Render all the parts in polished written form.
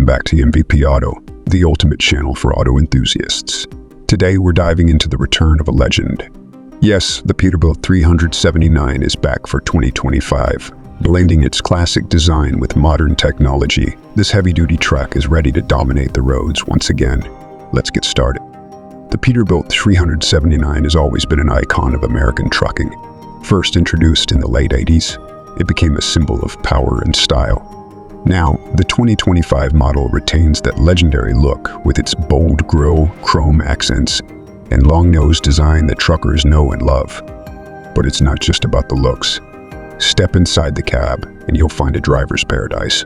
Welcome back to MVP Auto, the ultimate channel for auto enthusiasts. Today we're diving into the return of a legend. Yes, the Peterbilt 379 is back for 2025. Blending its classic design with modern technology, this heavy-duty truck is ready to dominate the roads once again. Let's get started. The Peterbilt 379 has always been an icon of American trucking. First introduced in the late 80s, it became a symbol of power and style. Now, the 2025 model retains that legendary look with its bold grille, chrome accents, and long-nose design that truckers know and love. But it's not just about the looks. Step inside the cab and you'll find a driver's paradise.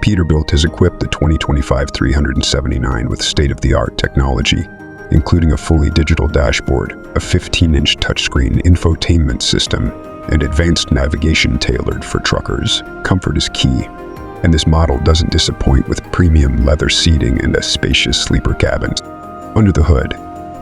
Peterbilt has equipped the 2025 379 with state-of-the-art technology, including a fully digital dashboard, a 15-inch touchscreen infotainment system, and advanced navigation tailored for truckers. Comfort is key, and this model doesn't disappoint with premium leather seating and a spacious sleeper cabin. Under the hood,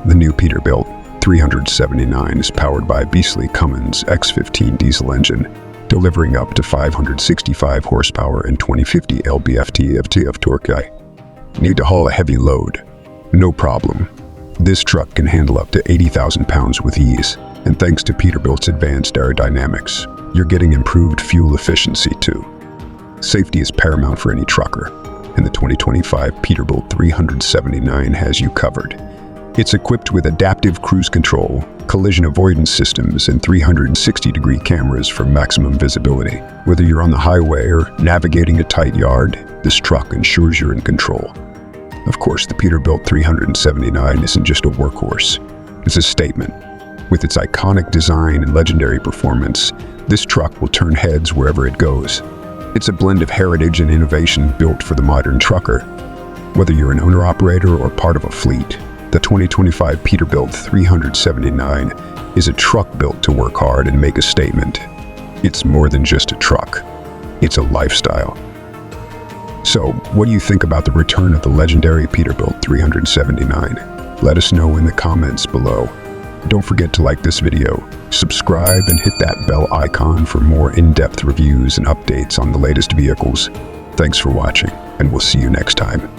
the new Peterbilt 379 is powered by a beastly Cummins X15 diesel engine, delivering up to 565 horsepower and 2050 lb-ft of torque. Need to haul a heavy load? No problem. This truck can handle up to 80,000 pounds with ease, and thanks to Peterbilt's advanced aerodynamics, you're getting improved fuel efficiency too. Safety is paramount for any trucker, and the 2025 Peterbilt 379 has you covered. It's equipped with adaptive cruise control, collision avoidance systems, and 360-degree cameras for maximum visibility. Whether you're on the highway or navigating a tight yard, this truck ensures you're in control. Of course, the Peterbilt 379 isn't just a workhorse. It's a statement. With its iconic design and legendary performance, this truck will turn heads wherever it goes. It's a blend of heritage and innovation built for the modern trucker. Whether you're an owner-operator or part of a fleet, the 2025 Peterbilt 379 is a truck built to work hard and make a statement. It's more than just a truck. It's a lifestyle. So, what do you think about the return of the legendary Peterbilt 379? Let us know in the comments below. Don't forget to like this video, subscribe, and hit that bell icon for more in-depth reviews and updates on the latest vehicles. Thanks for watching, and we'll see you next time.